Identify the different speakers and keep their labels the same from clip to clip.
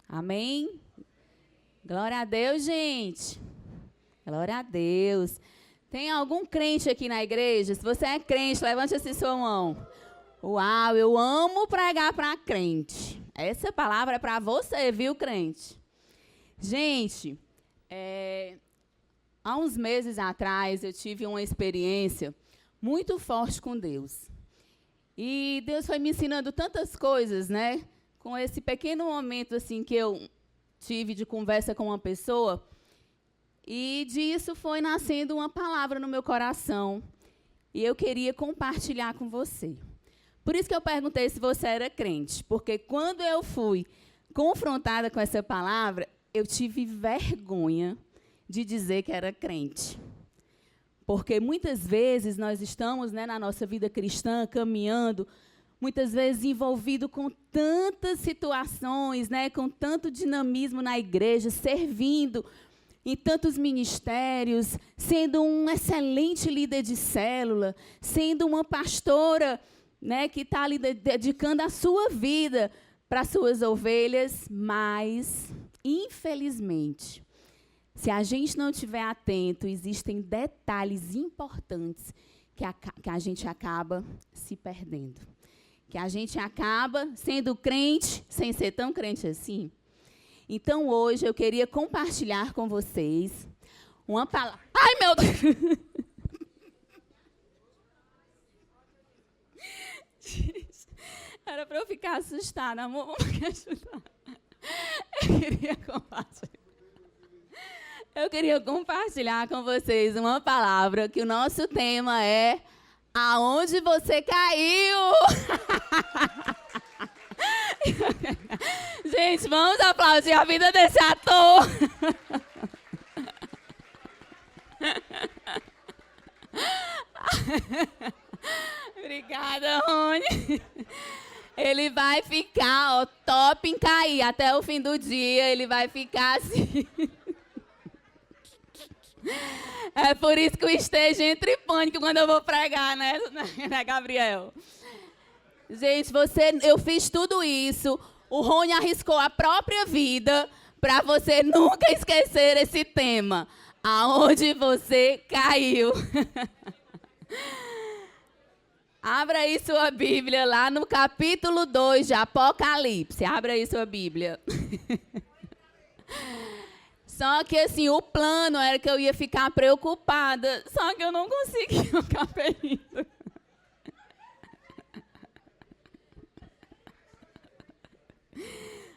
Speaker 1: Amém? Glória a Deus, gente. Glória a Deus. Tem algum crente aqui na igreja? Se você é crente, levante assim sua mão. Uau, eu amo pregar para crente. Essa palavra é para você, viu, crente? Gente, há uns meses atrás eu tive uma experiência muito forte com Deus. E Deus foi me ensinando tantas coisas, né? Com esse pequeno momento assim que eu tive de conversa com uma pessoa. E disso foi nascendo uma palavra no meu coração. E eu queria compartilhar com você. Por isso que eu perguntei se você era crente. Porque quando eu fui confrontada com essa palavra, eu tive vergonha de dizer que era crente. Porque muitas vezes nós estamos, né, na nossa vida cristã, caminhando, muitas vezes envolvido com tantas situações, né, com tanto dinamismo na igreja, servindo em tantos ministérios, sendo um excelente líder de célula, sendo uma pastora, né, que está ali dedicando a sua vida para as suas ovelhas, mas, infelizmente, se a gente não estiver atento, existem detalhes importantes que a gente acaba se perdendo. Que a gente acaba sendo crente sem ser tão crente assim. Então, hoje, eu queria compartilhar com vocês uma palavra. Ai, meu Deus! Era para eu ficar assustada, amor. Vamos me ajudar. Eu queria compartilhar com vocês uma palavra que o nosso tema é Aonde Você Caiu? Gente, vamos aplaudir a vida desse ator. Obrigada, Rony. Ele vai ficar, ó, top em cair. Até o fim do dia, ele vai ficar assim. É por isso que o esteja entra em pânico quando eu vou pregar, né, Gabriel? Gente, eu fiz tudo isso. O Rony arriscou a própria vida para você nunca esquecer esse tema. Aonde você caiu? Abra aí sua Bíblia lá no capítulo 2 de Apocalipse. Abra aí sua Bíblia. Só que, assim, o plano era que eu ia ficar preocupada. Só que eu não consegui, eu acabei indo.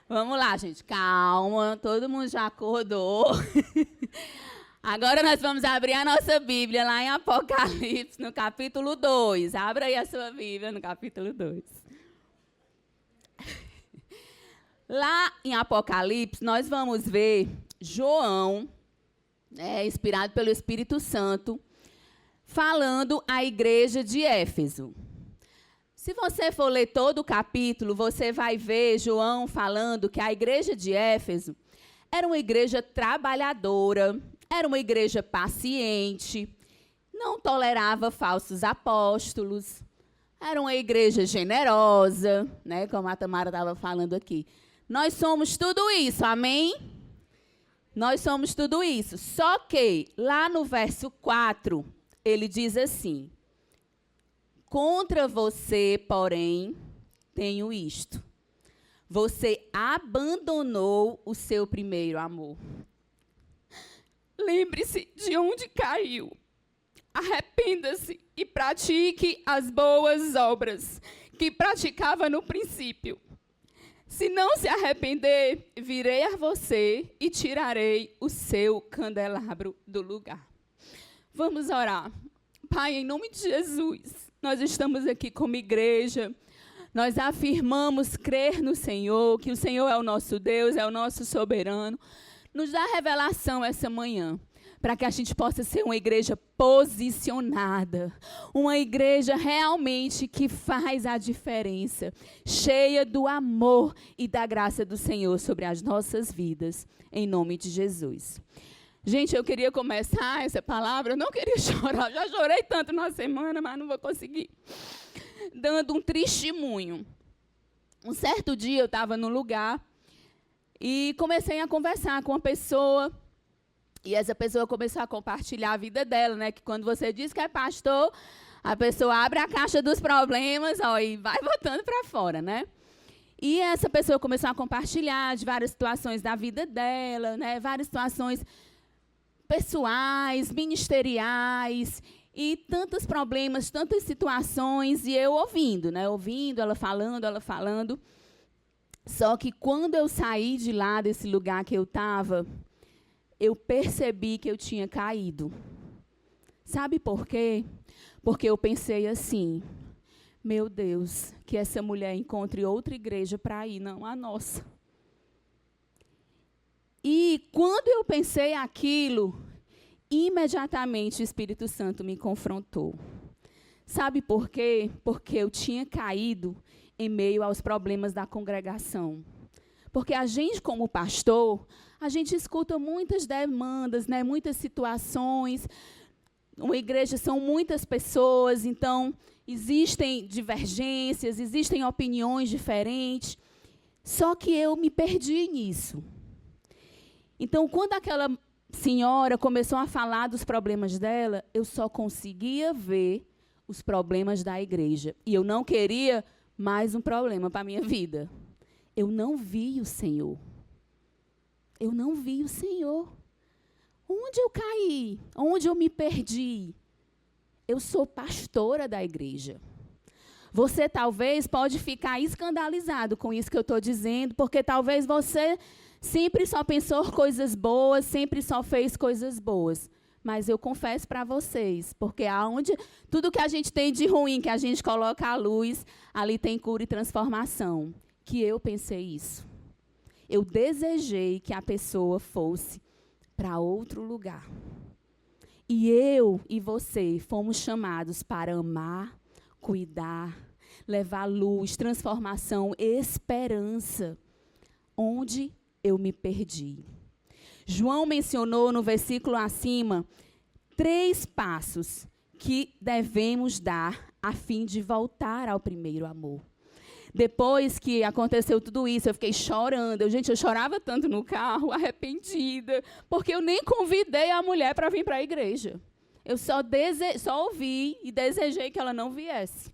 Speaker 1: Vamos lá, gente. Calma, todo mundo já acordou. Agora nós vamos abrir a nossa Bíblia lá em Apocalipse, no capítulo 2. Abra aí a sua Bíblia no capítulo 2. Lá em Apocalipse, nós vamos ver João, inspirado pelo Espírito Santo, falando à igreja de Éfeso. Se você for ler todo o capítulo, você vai ver João falando que a igreja de Éfeso era uma igreja trabalhadora, era uma igreja paciente, não tolerava falsos apóstolos, era uma igreja generosa, né, como a Tamara estava falando aqui. Nós somos tudo isso, amém? Nós somos tudo isso. Só que, lá no verso 4, ele diz assim: contra você, porém, tenho isto. Você abandonou o seu primeiro amor. Lembre-se de onde caiu. Arrependa-se e pratique as boas obras que praticava no princípio. Se não se arrepender, virei a você e tirarei o seu candelabro do lugar. Vamos orar. Pai, em nome de Jesus, nós estamos aqui como igreja. Nós afirmamos crer no Senhor, que o Senhor é o nosso Deus, é o nosso soberano. Nos dá revelação essa manhã, para que a gente possa ser uma igreja posicionada, uma igreja realmente que faz a diferença, cheia do amor e da graça do Senhor sobre as nossas vidas, em nome de Jesus. Gente, eu queria começar essa palavra, eu não queria chorar, já chorei tanto na semana, mas não vou conseguir, dando um testemunho. Um certo dia eu estava num lugar E comecei a conversar com uma pessoa, e essa pessoa começou a compartilhar a vida dela, né? Que quando você diz que é pastor, a pessoa abre a caixa dos problemas, ó, e vai botando para fora, né? E essa pessoa começou a compartilhar de várias situações da vida dela, né? Várias situações pessoais, ministeriais, e tantos problemas, tantas situações, e eu ouvindo, né? Ouvindo, ela falando. Só que quando eu saí de lá, desse lugar que eu estava, eu percebi que eu tinha caído. Sabe por quê? Porque eu pensei assim, meu Deus, que essa mulher encontre outra igreja para ir, não a nossa. E quando eu pensei aquilo, imediatamente o Espírito Santo me confrontou. Sabe por quê? Porque eu tinha caído em meio aos problemas da congregação. Porque a gente, como pastor, a gente escuta muitas demandas, né, muitas situações. Uma igreja são muitas pessoas, então existem divergências, existem opiniões diferentes. Só que eu me perdi nisso. Então, quando aquela senhora começou a falar dos problemas dela, eu só conseguia ver os problemas da igreja. E eu não queria mais um problema para a minha vida. Eu não vi o Senhor. Eu não vi o Senhor. Onde eu caí? Onde eu me perdi? Eu sou pastora da igreja. Você talvez pode ficar escandalizado com isso que eu estou dizendo, porque talvez você sempre só pensou coisas boas, sempre só fez coisas boas. Mas eu confesso para vocês, porque tudo que a gente tem de ruim, que a gente coloca à luz, ali tem cura e transformação. Que eu pensei isso. Eu desejei que a pessoa fosse para outro lugar. E eu e você fomos chamados para amar, cuidar, levar luz, transformação, esperança. Onde eu me perdi. João mencionou no versículo acima 3 passos que devemos dar a fim de voltar ao primeiro amor. Depois que aconteceu tudo isso, eu fiquei chorando. Eu chorava tanto no carro, arrependida, porque eu nem convidei a mulher para vir para a igreja. Eu só ouvi e desejei que ela não viesse.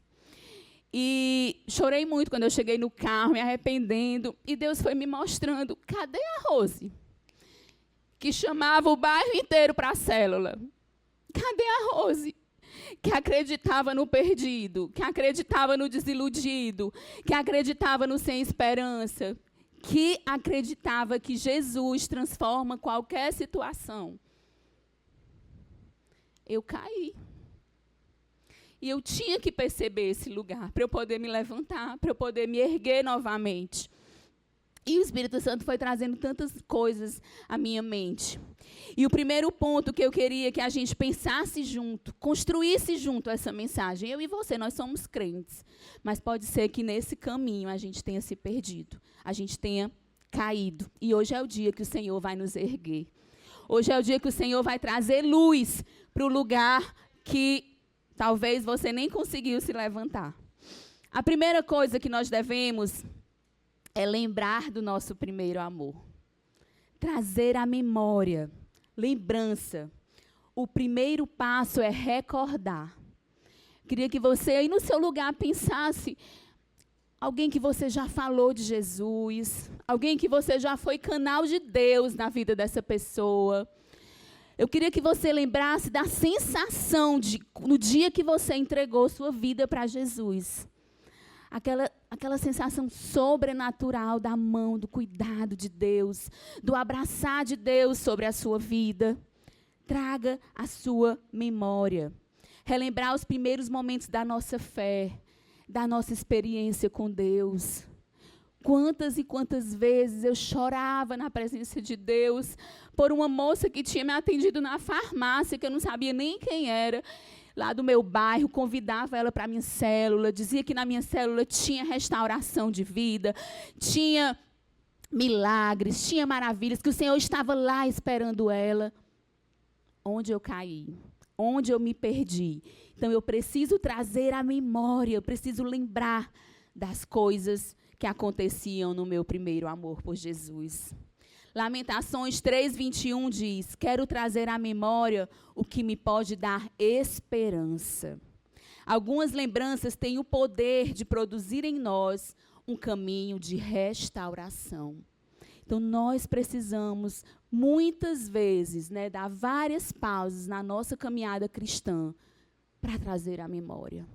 Speaker 1: E chorei muito quando eu cheguei no carro, me arrependendo. E Deus foi me mostrando, cadê a Rose? Que chamava o bairro inteiro para a célula. Cadê a Rose? Que acreditava no perdido, que acreditava no desiludido, que acreditava no sem esperança, que acreditava que Jesus transforma qualquer situação. Eu caí. E eu tinha que perceber esse lugar para eu poder me levantar, para eu poder me erguer novamente. E o Espírito Santo foi trazendo tantas coisas à minha mente. E o primeiro ponto que eu queria que a gente pensasse junto, construísse junto essa mensagem. Eu e você, nós somos crentes. Mas pode ser que nesse caminho a gente tenha se perdido. A gente tenha caído. E hoje é o dia que o Senhor vai nos erguer. Hoje é o dia que o Senhor vai trazer luz para o lugar que talvez você nem conseguiu se levantar. A primeira coisa que nós devemos é lembrar do nosso primeiro amor. Trazer à memória, lembrança. O primeiro passo é recordar. Queria que você aí no seu lugar pensasse alguém que você já falou de Jesus, alguém que você já foi canal de Deus na vida dessa pessoa. Eu queria que você lembrasse da sensação no dia que você entregou sua vida para Jesus. Aquela sensação sobrenatural da mão, do cuidado de Deus, do abraçar de Deus sobre a sua vida. Traga a sua memória. Relembrar os primeiros momentos da nossa fé, da nossa experiência com Deus. Quantas e quantas vezes eu chorava na presença de Deus por uma moça que tinha me atendido na farmácia, que eu não sabia nem quem era, lá do meu bairro, convidava ela para a minha célula, dizia que na minha célula tinha restauração de vida, tinha milagres, tinha maravilhas, que o Senhor estava lá esperando ela. Onde eu caí? Onde eu me perdi? Então, eu preciso trazer à memória, eu preciso lembrar das coisas que aconteciam no meu primeiro amor por Jesus. Lamentações 3:21 diz: quero trazer à memória o que me pode dar esperança. Algumas lembranças têm o poder de produzir em nós um caminho de restauração. Então, nós precisamos, muitas vezes, dar várias pausas na nossa caminhada cristã para trazer à memória,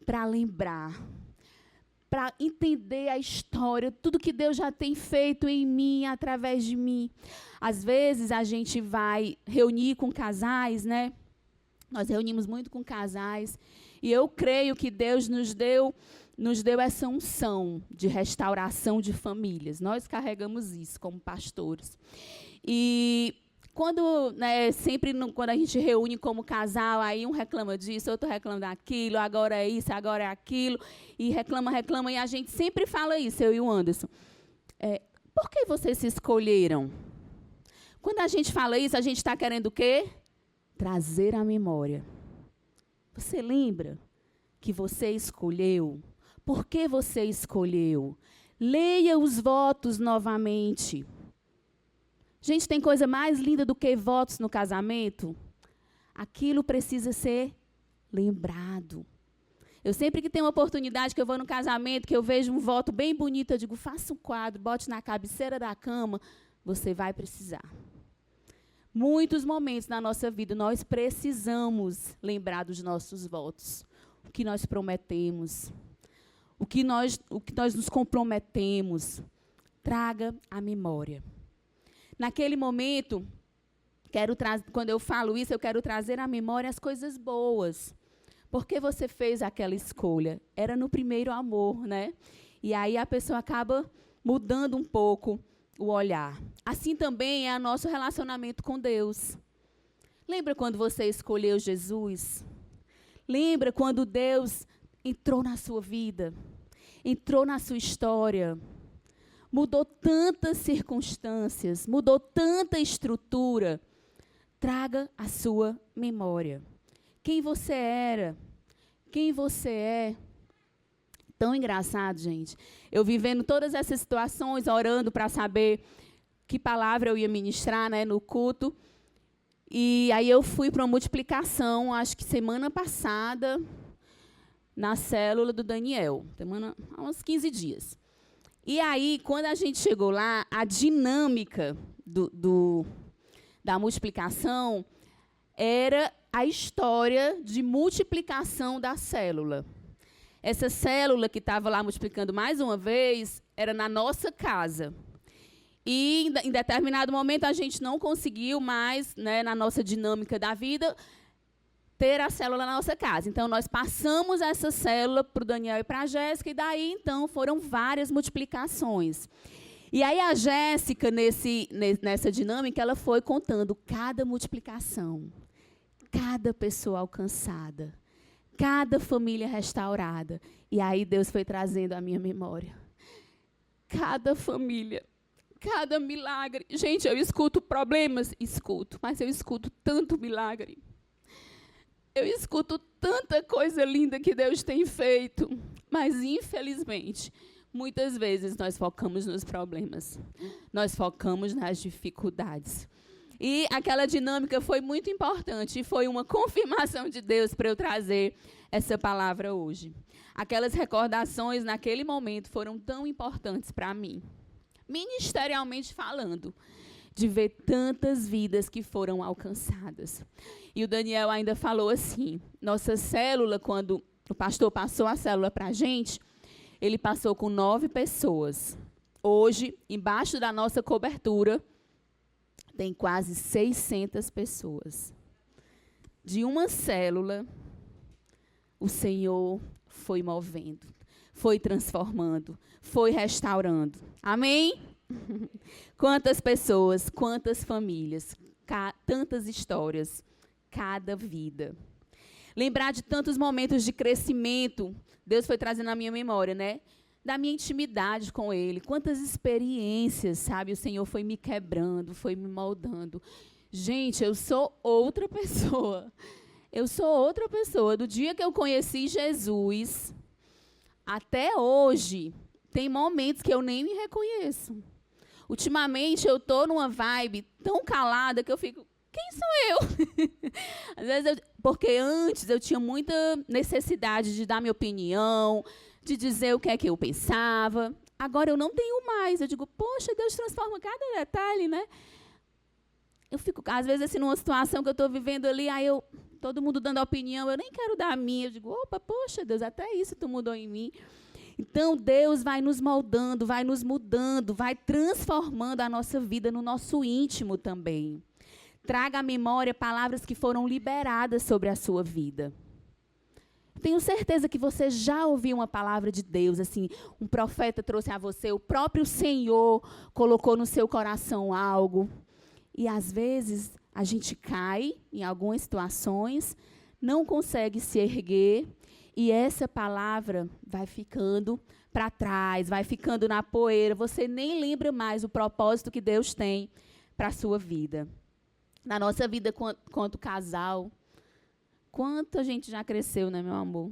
Speaker 1: para lembrar, para entender a história, tudo que Deus já tem feito em mim, através de mim. Às vezes, a gente vai reunir com casais, Nós reunimos muito com casais, e eu creio que Deus nos deu essa unção de restauração de famílias. Nós carregamos isso como pastores. E quando a gente reúne como casal, aí um reclama disso, outro reclama daquilo, agora é isso, agora é aquilo, e reclama, e a gente sempre fala isso, eu e o Anderson. Por que vocês se escolheram? Quando a gente fala isso, a gente está querendo o quê? Trazer à memória. Você lembra que você escolheu? Por que você escolheu? Leia os votos novamente. Gente, tem coisa mais linda do que votos no casamento? Aquilo precisa ser lembrado. Eu sempre que tenho uma oportunidade, que eu vou no casamento, que eu vejo um voto bem bonito, eu digo, faça um quadro, bote na cabeceira da cama, você vai precisar. Muitos momentos na nossa vida, nós precisamos lembrar dos nossos votos. O que nós prometemos, o que nós nos comprometemos. Traga à memória. Naquele momento, quando eu falo isso, eu quero trazer à memória as coisas boas. Por que você fez aquela escolha? Era no primeiro amor, E aí a pessoa acaba mudando um pouco o olhar. Assim também é o nosso relacionamento com Deus. Lembra quando você escolheu Jesus? Lembra quando Deus entrou na sua vida? Entrou na sua história? Mudou tantas circunstâncias, mudou tanta estrutura. Traga à sua memória. Quem você era? Quem você é? Tão engraçado, gente. Eu vivendo todas essas situações, orando para saber que palavra eu ia ministrar, no culto. E aí eu fui para uma multiplicação, acho que semana passada, na célula do Daniel. Há uns 15 dias. E aí, quando a gente chegou lá, a dinâmica da multiplicação era a história de multiplicação da célula. Essa célula que estava lá multiplicando mais uma vez era na nossa casa. E, em determinado momento, a gente não conseguiu mais, na nossa dinâmica da vida, ter a célula na nossa casa. Então, nós passamos essa célula para o Daniel e para a Jéssica, e daí, então, foram várias multiplicações. E aí, a Jéssica, nessa dinâmica, ela foi contando cada multiplicação, cada pessoa alcançada, cada família restaurada. E aí, Deus foi trazendo à minha memória. Cada família, cada milagre. Gente, eu escuto problemas? Escuto, mas eu escuto tanto milagre. Eu escuto tanta coisa linda que Deus tem feito, mas, infelizmente, muitas vezes nós focamos nos problemas, nós focamos nas dificuldades. E aquela dinâmica foi muito importante, e foi uma confirmação de Deus para eu trazer essa palavra hoje. Aquelas recordações naquele momento foram tão importantes para mim, ministerialmente falando, de ver tantas vidas que foram alcançadas. E o Daniel ainda falou assim, nossa célula, quando o pastor passou a célula para a gente, ele passou com 9 pessoas. Hoje, embaixo da nossa cobertura, tem quase 600 pessoas. De uma célula, o Senhor foi movendo, foi transformando, foi restaurando. Amém? Quantas pessoas, quantas famílias, tantas histórias, cada vida. Lembrar de tantos momentos de crescimento, Deus foi trazendo na minha memória, Da minha intimidade com Ele. Quantas experiências, sabe? O Senhor foi me quebrando, foi me moldando. Gente, eu sou outra pessoa. Eu sou outra pessoa. Do dia que eu conheci Jesus Até hoje, tem momentos que eu nem me reconheço. Ultimamente, eu estou numa vibe tão calada que eu fico, quem sou eu? Às vezes, porque antes eu tinha muita necessidade de dar minha opinião, de dizer o que é que eu pensava. Agora eu não tenho mais. Eu digo, poxa, Deus transforma cada detalhe, né? Eu fico, às vezes, assim, numa situação que eu estou vivendo ali, aí todo mundo dando opinião, eu nem quero dar a minha. Eu digo, opa, poxa, Deus, até isso tu mudou em mim. Então, Deus vai nos moldando, vai nos mudando, vai transformando a nossa vida no nosso íntimo também. Traga à memória palavras que foram liberadas sobre a sua vida. Tenho certeza que você já ouviu uma palavra de Deus, assim, um profeta trouxe a você, o próprio Senhor colocou no seu coração algo. E, às vezes, a gente cai em algumas situações, não consegue se erguer, e essa palavra vai ficando para trás, vai ficando na poeira. Você nem lembra mais o propósito que Deus tem para a sua vida. Na nossa vida, quanto casal, quanta gente já cresceu, né, meu amor?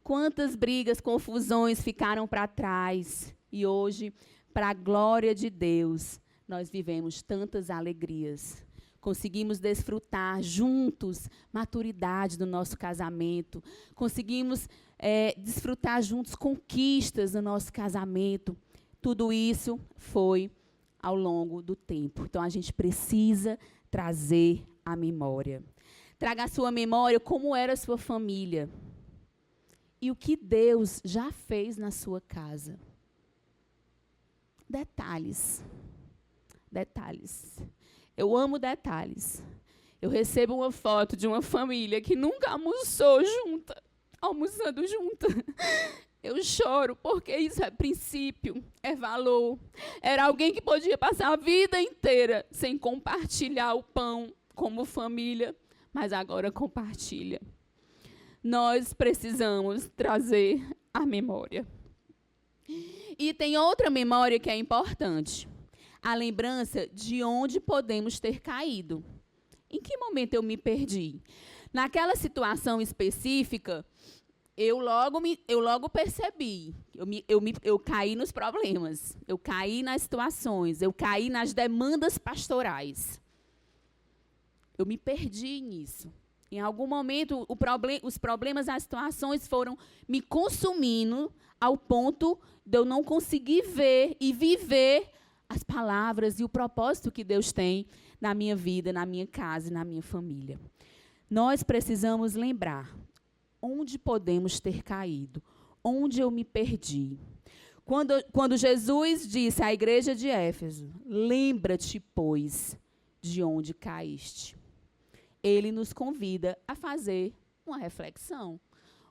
Speaker 1: Quantas brigas, confusões ficaram para trás. E hoje, para a glória de Deus, nós vivemos tantas alegrias. Conseguimos desfrutar juntos maturidade do nosso casamento. Conseguimos desfrutar juntos conquistas do nosso casamento. Tudo isso foi ao longo do tempo. Então, a gente precisa trazer a memória. Traga à sua memória como era a sua família. E o que Deus já fez na sua casa. Detalhes. Detalhes. Eu amo detalhes. Eu recebo uma foto de uma família que nunca almoçou junta, almoçando junta. Eu choro, porque isso é princípio, é valor. Era alguém que podia passar a vida inteira sem compartilhar o pão como família, mas agora compartilha. Nós precisamos trazer a memória. E tem outra memória que é importante. A lembrança de onde podemos ter caído. Em que momento eu me perdi? Naquela situação específica, eu logo percebi. Eu caí nos problemas, eu caí nas situações, eu caí nas demandas pastorais. Eu me perdi nisso. Em algum momento, os problemas, as situações foram me consumindo ao ponto de eu não conseguir ver e viver as palavras e o propósito que Deus tem na minha vida, na minha casa e na minha família. Nós precisamos lembrar onde podemos ter caído, onde eu me perdi. Quando Jesus disse à igreja de Éfeso, lembra-te, pois, de onde caíste. Ele nos convida a fazer uma reflexão,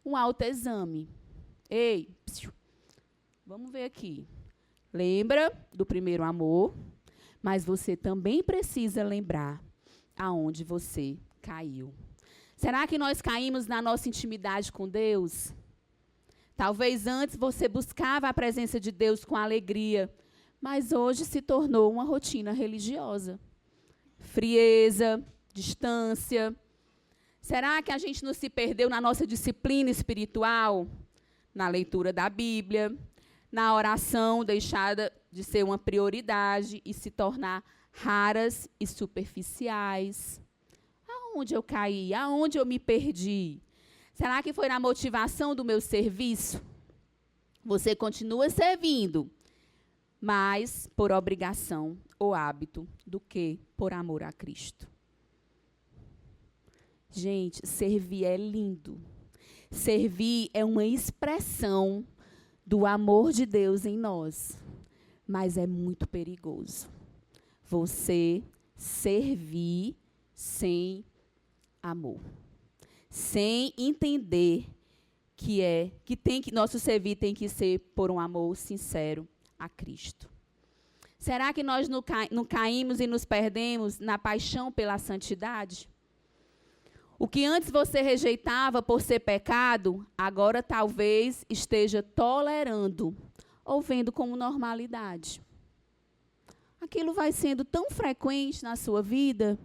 Speaker 1: um autoexame. Ei, vamos ver aqui. Lembra do primeiro amor, mas você também precisa lembrar aonde você caiu. Será que nós caímos na nossa intimidade com Deus? Talvez antes você buscava a presença de Deus com alegria, mas hoje se tornou uma rotina religiosa. Frieza, distância. Será que a gente não se perdeu na nossa disciplina espiritual? Na leitura da Bíblia, na oração deixada de ser uma prioridade e se tornar raras e superficiais. Aonde eu caí? Aonde eu me perdi? Será que foi na motivação do meu serviço? Você continua servindo, mas por obrigação ou hábito do que por amor a Cristo. Gente, servir é lindo. Servir é uma expressão do amor de Deus em nós, mas é muito perigoso. Você servir sem amor, sem entender que nosso servir tem que ser por um amor sincero a Cristo. Será que nós não caímos e nos perdemos na paixão pela santidade? O que antes você rejeitava por ser pecado, agora talvez esteja tolerando ou vendo como normalidade. Aquilo vai sendo tão frequente na sua vida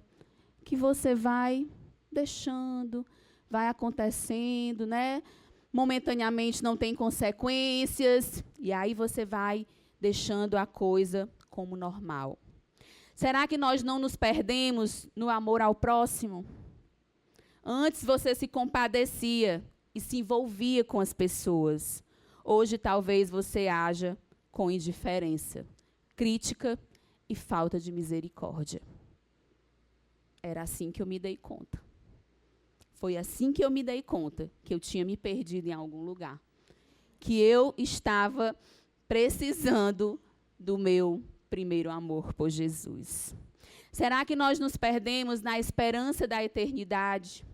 Speaker 1: que você vai deixando, vai acontecendo, né? momentaneamente não tem consequências, e aí você vai deixando a coisa como normal. Será que nós não nos perdemos no amor ao próximo? Antes você se compadecia e se envolvia com as pessoas. Hoje talvez você haja com indiferença, crítica e falta de misericórdia. Era assim que eu me dei conta. Foi assim que eu me dei conta que eu tinha me perdido em algum lugar. Que eu estava precisando do meu primeiro amor por Jesus. Será que nós nos perdemos na esperança da eternidade?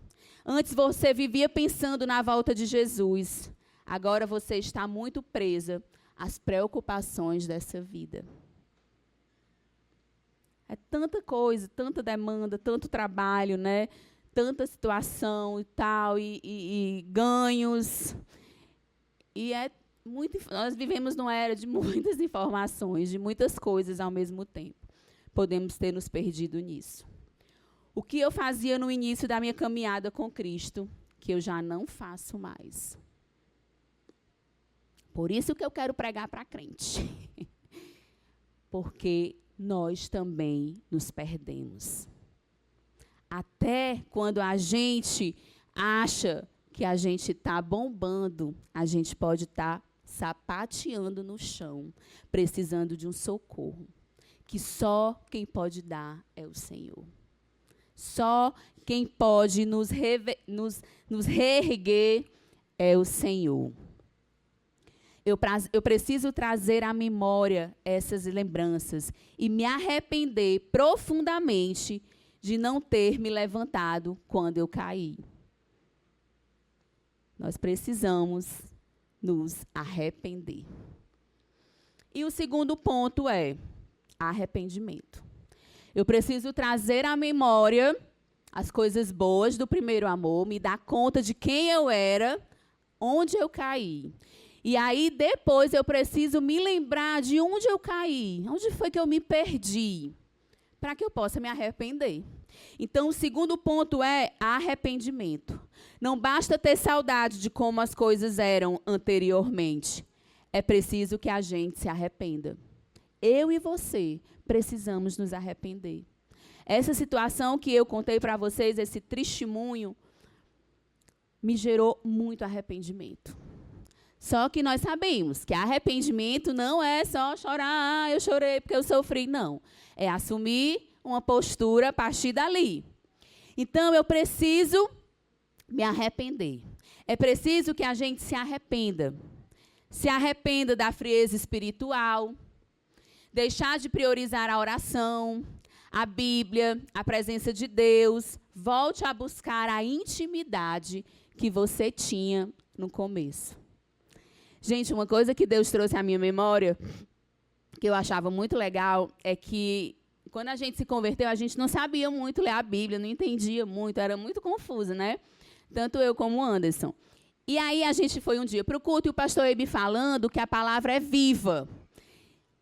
Speaker 1: Antes você vivia pensando na volta de Jesus. Agora você está muito presa às preocupações dessa vida. É tanta coisa, tanta demanda, tanto trabalho, né? Tanta situação e tal, e ganhos. E nós vivemos numa era de muitas informações, de muitas coisas ao mesmo tempo. Podemos ter nos perdido nisso. O que eu fazia no início da minha caminhada com Cristo, que eu já não faço mais. Por isso que eu quero pregar para crente. Porque nós também nos perdemos. Até quando a gente acha que a gente está bombando, a gente pode estar sapateando no chão, precisando de um socorro, que só quem pode dar é o Senhor. Só quem pode nos reerguer é o Senhor. Eu preciso trazer à memória essas lembranças e me arrepender profundamente de não ter me levantado quando eu caí. Nós precisamos nos arrepender. E o segundo ponto é arrependimento. Eu preciso trazer à memória as coisas boas do primeiro amor, me dar conta de quem eu era, onde eu caí. E aí, depois, eu preciso me lembrar de onde eu caí, onde foi que eu me perdi, para que eu possa me arrepender. Então, o segundo ponto é arrependimento. Não basta ter saudade de como as coisas eram anteriormente. É preciso que a gente se arrependa. Eu e você precisamos nos arrepender. Essa situação que eu contei para vocês, esse testemunho, me gerou muito arrependimento. Só que nós sabemos que arrependimento não é só chorar, eu chorei porque eu sofri. Não. É assumir uma postura a partir dali. Então, eu preciso me arrepender. É preciso que a gente se arrependa. Se arrependa da frieza espiritual, deixar de priorizar a oração, a Bíblia, a presença de Deus. Volte a buscar a intimidade que você tinha no começo. Gente, uma coisa que Deus trouxe à minha memória, que eu achava muito legal, é que quando a gente se converteu, a gente não sabia muito ler a Bíblia, não entendia muito, era muito confuso, né? Tanto eu como o Anderson. E aí a gente foi um dia para o culto e o pastor Ebi falando que a palavra é viva.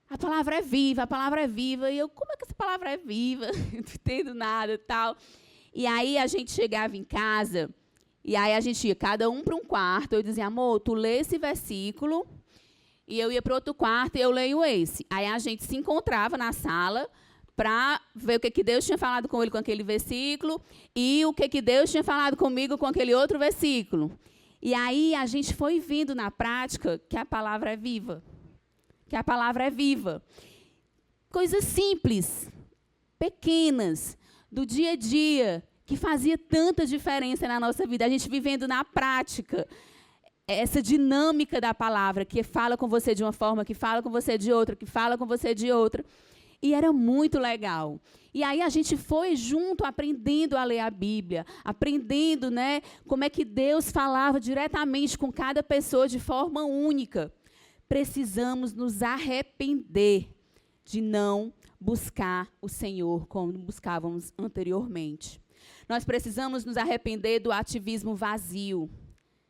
Speaker 1: A palavra é viva, a palavra é viva. E eu, como é que essa palavra é viva? Não entendo nada e tal. E aí a gente chegava em casa, e aí a gente ia cada um para um quarto. Eu dizia, amor, tu lê esse versículo, e eu ia para outro quarto e eu leio esse. Aí a gente se encontrava na sala para ver o que Deus tinha falado com ele com aquele versículo e o que Deus tinha falado comigo com aquele outro versículo. E aí a gente foi vendo na prática que a palavra é viva. Que a palavra é viva. Coisas simples, pequenas, do dia a dia, que fazia tanta diferença na nossa vida. A gente vivendo na prática essa dinâmica da palavra, que fala com você de uma forma, que fala com você de outra, que fala com você de outra. E era muito legal. E aí a gente foi junto aprendendo a ler a Bíblia, aprendendo, né, como é que Deus falava diretamente com cada pessoa de forma única. Precisamos nos arrepender de não buscar o Senhor como buscávamos anteriormente. Nós precisamos nos arrepender do ativismo vazio.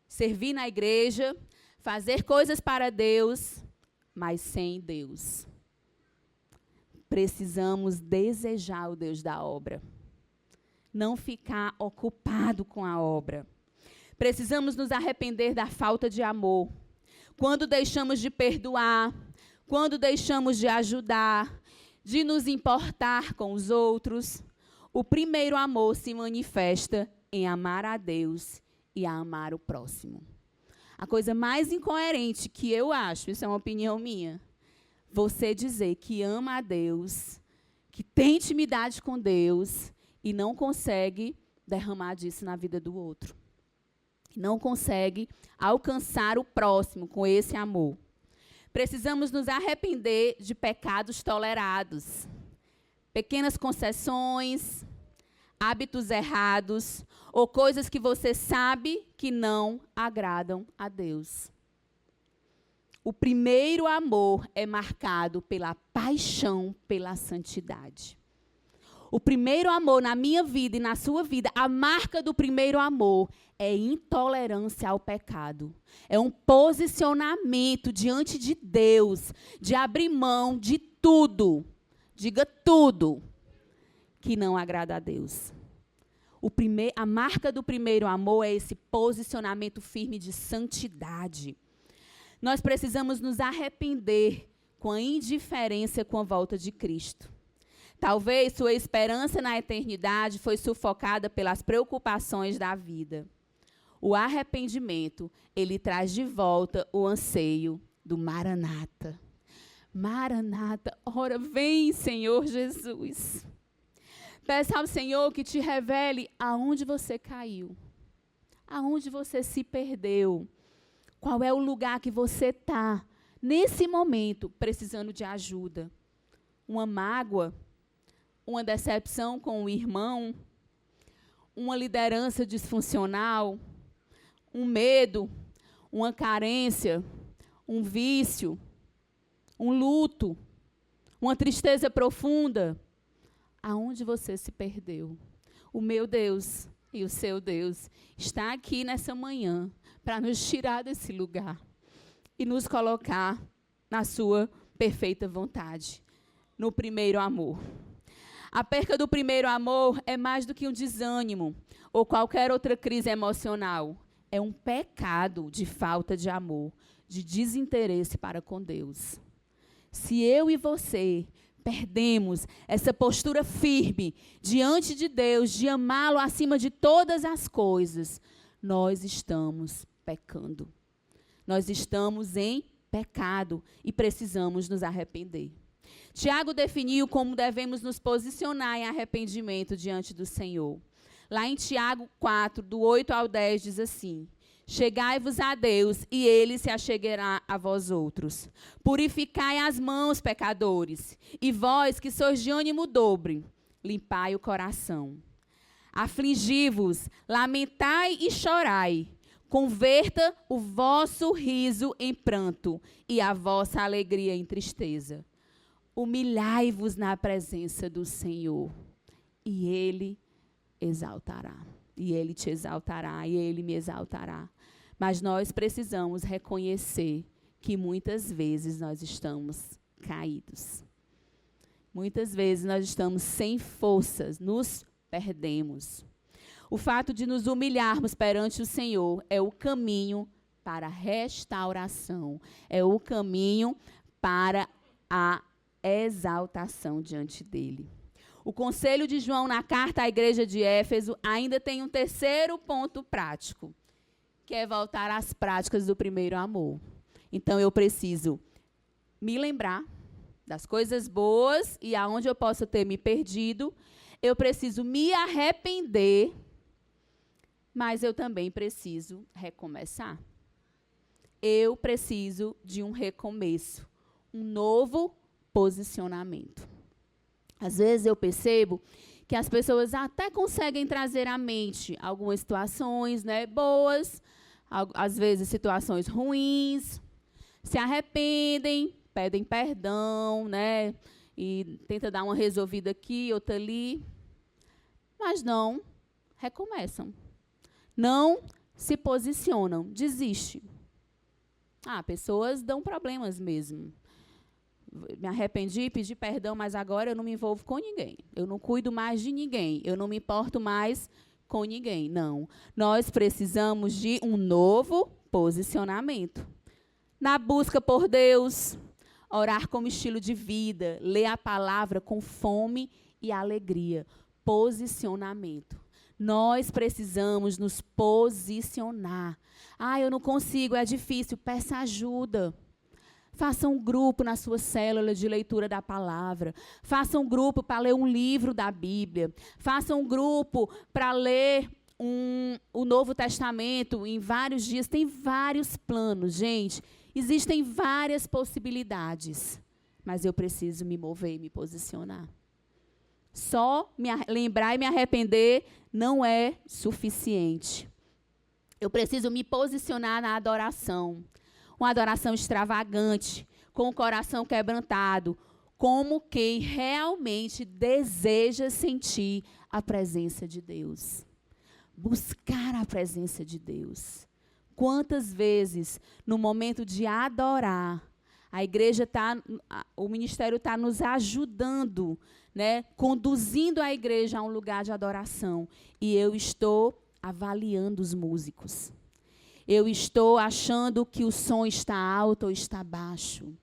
Speaker 1: Servir na igreja, fazer coisas para Deus, mas sem Deus. Precisamos desejar o Deus da obra. Não ficar ocupado com a obra. Precisamos nos arrepender da falta de amor. Quando deixamos de perdoar, quando deixamos de ajudar, de nos importar com os outros, o primeiro amor se manifesta em amar a Deus e a amar o próximo. A coisa mais incoerente que eu acho, isso é uma opinião minha, você dizer que ama a Deus, que tem intimidade com Deus e não consegue derramar disso na vida do outro. Não consegue alcançar o próximo com esse amor. Precisamos nos arrepender de pecados tolerados, pequenas concessões, hábitos errados ou coisas que você sabe que não agradam a Deus. O primeiro amor é marcado pela paixão pela santidade. O primeiro amor na minha vida e na sua vida, a marca do primeiro amor é intolerância ao pecado. É um posicionamento diante de Deus, de abrir mão de tudo, diga tudo, que não agrada a Deus. A marca do primeiro amor é esse posicionamento firme de santidade. Nós precisamos nos arrepender com a indiferença com a volta de Cristo. Talvez sua esperança na eternidade foi sufocada pelas preocupações da vida. O arrependimento, ele traz de volta o anseio do Maranata. Maranata, ora vem, Senhor Jesus. Peça ao Senhor que te revele aonde você caiu, aonde você se perdeu, qual é o lugar que você está, nesse momento, precisando de ajuda. Uma mágoa, uma decepção com o irmão, uma liderança disfuncional, um medo, uma carência, um vício, um luto, uma tristeza profunda. Aonde você se perdeu? O meu Deus e o seu Deus está aqui nessa manhã para nos tirar desse lugar e nos colocar na sua perfeita vontade, no primeiro amor. A perca do primeiro amor é mais do que um desânimo ou qualquer outra crise emocional. É um pecado de falta de amor, de desinteresse para com Deus. Se eu e você perdemos essa postura firme diante de Deus, de amá-lo acima de todas as coisas, nós estamos pecando. Nós estamos em pecado e precisamos nos arrepender. Tiago definiu como devemos nos posicionar em arrependimento diante do Senhor. Lá em Tiago 4, do 8 ao 10, diz assim: chegai-vos a Deus, e Ele se achegará a vós outros. Purificai as mãos, pecadores, e vós que sois de ânimo dobre, limpai o coração. Afligi-vos, lamentai e chorai. Converta o vosso riso em pranto, e a vossa alegria em tristeza. Humilhai-vos na presença do Senhor, e Ele exaltará. E Ele te exaltará, e Ele me exaltará. Mas nós precisamos reconhecer que muitas vezes nós estamos caídos. Muitas vezes nós estamos sem forças, nos perdemos. O fato de nos humilharmos perante o Senhor é o caminho para a restauração, é o caminho para a exaltação diante dele. O conselho de João na carta à igreja de Éfeso ainda tem um terceiro ponto prático, que é voltar às práticas do primeiro amor. Então, eu preciso me lembrar das coisas boas e aonde eu posso ter me perdido. Eu preciso me arrepender, mas eu também preciso recomeçar. Eu preciso de um recomeço, um novo posicionamento. Às vezes eu percebo que as pessoas até conseguem trazer à mente algumas situações, né, boas, às vezes situações ruins, se arrependem, pedem perdão, né, e tenta dar uma resolvida aqui, outra ali, mas não recomeçam. Não se posicionam, desistem. Pessoas dão problemas mesmo. Me arrependi, pedi perdão, mas agora eu não me envolvo com ninguém. Eu não cuido mais de ninguém. Eu não me importo mais com ninguém. Não. Nós precisamos de um novo posicionamento. Na busca por Deus, orar como estilo de vida, ler a palavra com fome e alegria. Posicionamento. Nós precisamos nos posicionar. Eu não consigo, é difícil. Peça ajuda. Faça um grupo na sua célula de leitura da palavra. Faça um grupo para ler um livro da Bíblia. Faça um grupo para ler o Novo Testamento em vários dias. Tem vários planos, gente. Existem várias possibilidades. Mas eu preciso me mover e me posicionar. Só lembrar e me arrepender não é suficiente. Eu preciso me posicionar na adoração. Uma adoração extravagante, com o coração quebrantado, como quem realmente deseja sentir a presença de Deus. Buscar a presença de Deus. Quantas vezes, no momento de adorar, a igreja o ministério está nos ajudando, né, conduzindo a igreja a um lugar de adoração. E eu estou avaliando os músicos. Eu estou achando que o som está alto ou está baixo.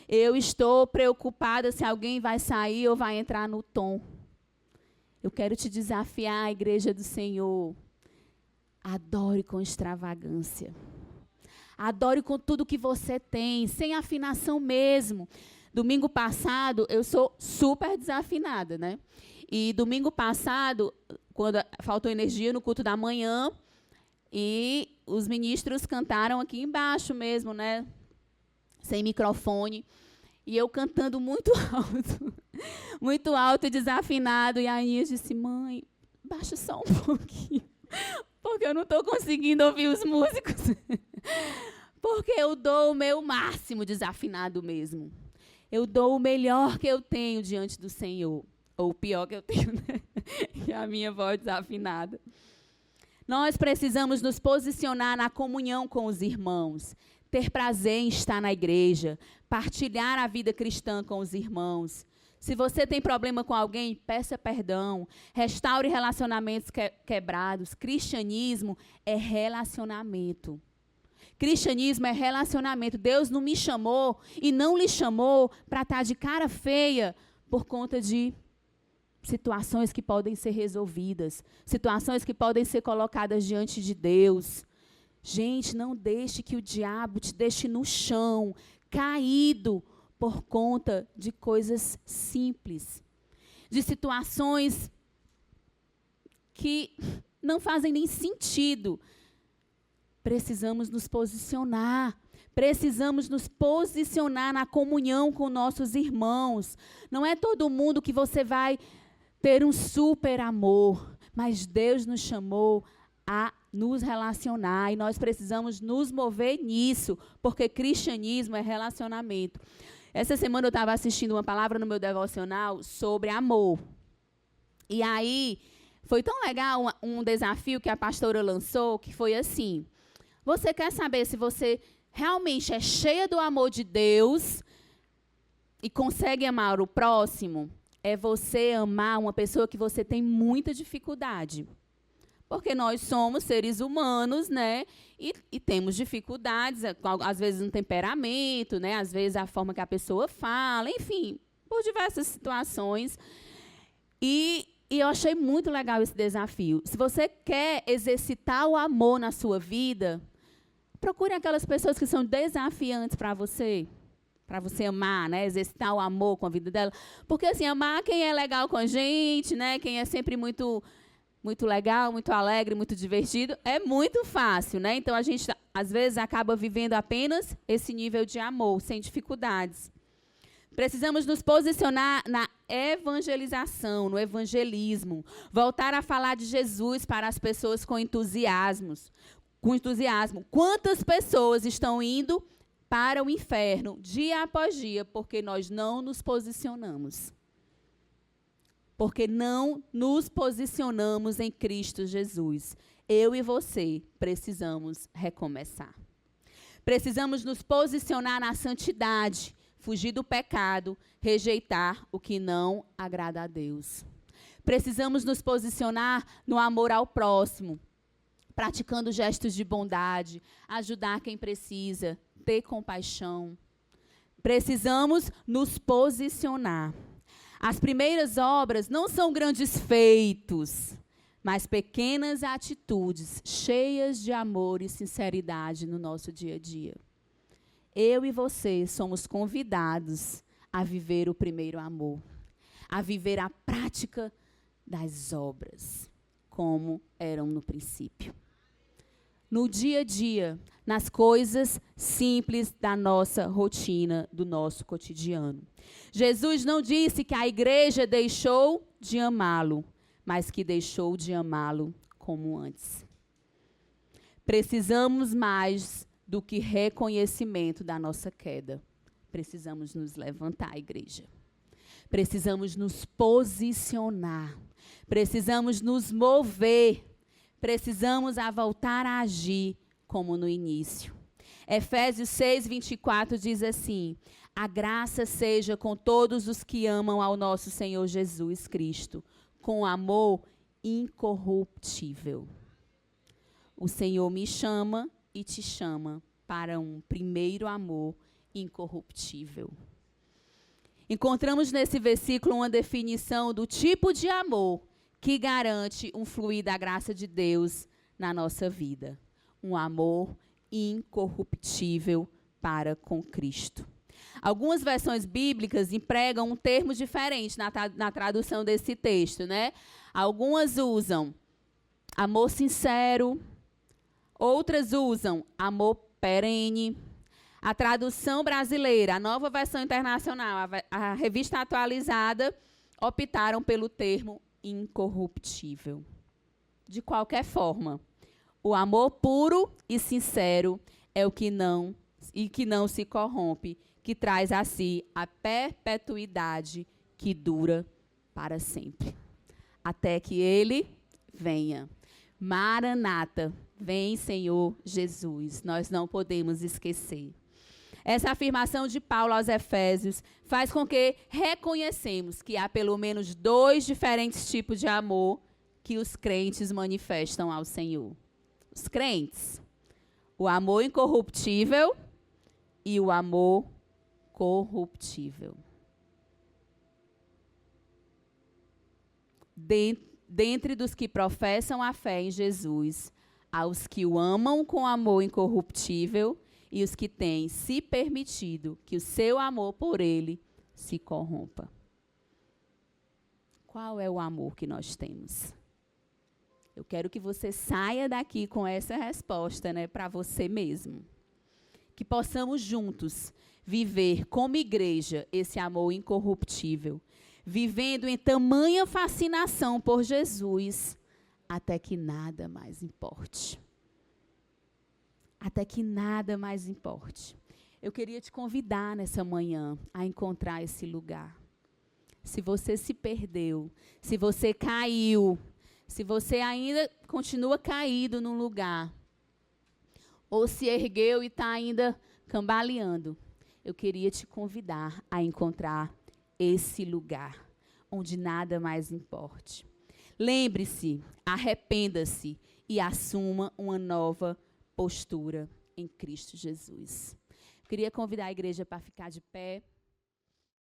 Speaker 1: Eu estou preocupada se alguém vai sair ou vai entrar no tom. Eu quero te desafiar, igreja do Senhor. Adore com extravagância. Adore com tudo que você tem, sem afinação mesmo. Domingo passado, eu sou super desafinada, né? E domingo passado, quando faltou energia no culto da manhã, e os ministros cantaram aqui embaixo mesmo, né? Sem microfone. E eu cantando muito alto e desafinado. E a Aninha disse, mãe, baixa só um pouquinho, porque eu não estou conseguindo ouvir os músicos. Porque eu dou o meu máximo desafinado mesmo. Eu dou o melhor que eu tenho diante do Senhor. Ou o pior que eu tenho, né? Que é a minha voz desafinada. Nós precisamos nos posicionar na comunhão com os irmãos, ter prazer em estar na igreja, partilhar a vida cristã com os irmãos. Se você tem problema com alguém, peça perdão, restaure relacionamentos quebrados. Cristianismo é relacionamento. Cristianismo é relacionamento. Deus não me chamou e não lhe chamou para estar de cara feia por conta de situações que podem ser resolvidas, situações que podem ser colocadas diante de Deus. Gente, não deixe que o diabo te deixe no chão, caído, por conta de coisas simples, de situações que não fazem nem sentido. Precisamos nos posicionar. Precisamos nos posicionar na comunhão com nossos irmãos. Não é todo mundo que você vai ter um super amor, mas Deus nos chamou a nos relacionar e nós precisamos nos mover nisso, porque cristianismo é relacionamento. Essa semana eu estava assistindo uma palavra no meu devocional sobre amor. E aí, foi tão legal um desafio que a pastora lançou, que foi assim: você quer saber se você realmente é cheia do amor de Deus e consegue amar o próximo? É você amar uma pessoa que você tem muita dificuldade. Porque nós somos seres humanos, né? E temos dificuldades, às vezes no temperamento, né? Às vezes a forma que a pessoa fala, enfim, por diversas situações. E eu achei muito legal esse desafio. Se você quer exercitar o amor na sua vida, procure aquelas pessoas que são desafiantes para você amar, né? Exercitar o amor com a vida dela. Porque, assim, amar quem é legal com a gente, né? Quem é sempre muito legal, muito alegre, muito divertido, é muito fácil, né? Então, a gente, às vezes, acaba vivendo apenas esse nível de amor, sem dificuldades. Precisamos nos posicionar na evangelização, no evangelismo. Voltar a falar de Jesus para as pessoas com entusiasmo. Quantas pessoas estão indo para o inferno dia após dia porque nós não nos posicionamos? Porque não nos posicionamos em Cristo Jesus. Eu e você precisamos recomeçar. Precisamos nos posicionar na santidade, fugir do pecado, rejeitar o que não agrada a Deus. Precisamos nos posicionar no amor ao próximo, praticando gestos de bondade, ajudar quem precisa, ter compaixão. Precisamos nos posicionar. As primeiras obras não são grandes feitos, mas pequenas atitudes cheias de amor e sinceridade no nosso dia a dia. Eu e você somos convidados a viver o primeiro amor, a viver a prática das obras, como eram no princípio. No dia a dia, nas coisas simples da nossa rotina, do nosso cotidiano. Jesus não disse que a igreja deixou de amá-lo, mas que deixou de amá-lo como antes. Precisamos mais do que reconhecimento da nossa queda. Precisamos nos levantar, igreja. Precisamos nos posicionar. Precisamos nos mover. Precisamos voltar a agir como no início. Efésios 6:24 diz assim: a graça seja com todos os que amam ao nosso Senhor Jesus Cristo, com amor incorruptível. O Senhor me chama e te chama para um primeiro amor incorruptível. Encontramos nesse versículo uma definição do tipo de amor que garante um fluir da graça de Deus na nossa vida. Um amor incorruptível para com Cristo. Algumas versões bíblicas empregam um termo diferente na tradução desse texto, né? Algumas usam amor sincero, outras usam amor perene. A tradução brasileira, a Nova Versão Internacional, a Revista Atualizada, optaram pelo termo incorruptível. De qualquer forma, o amor puro e sincero é o que não se corrompe, que traz a si a perpetuidade que dura para sempre, até que ele venha. Maranata, vem Senhor Jesus, nós não podemos esquecer. Essa afirmação de Paulo aos Efésios faz com que reconhecemos que há pelo menos 2 diferentes tipos de amor que os crentes manifestam ao Senhor. Os crentes, o amor incorruptível e o amor corruptível. Dentre dos que professam a fé em Jesus, há os que o amam com amor incorruptível e os que têm se permitido que o seu amor por ele se corrompa. Qual é o amor que nós temos? Eu quero que você saia daqui com essa resposta, né, para você mesmo. Que possamos juntos viver como igreja esse amor incorruptível, vivendo em tamanha fascinação por Jesus, até que nada mais importe. Até que nada mais importe. Eu queria te convidar nessa manhã a encontrar esse lugar. Se você se perdeu, se você caiu, se você ainda continua caído num lugar, ou se ergueu e está ainda cambaleando, eu queria te convidar a encontrar esse lugar, onde nada mais importe. Lembre-se, arrependa-se e assuma uma nova postura em Cristo Jesus. Eu queria convidar a igreja para ficar de pé.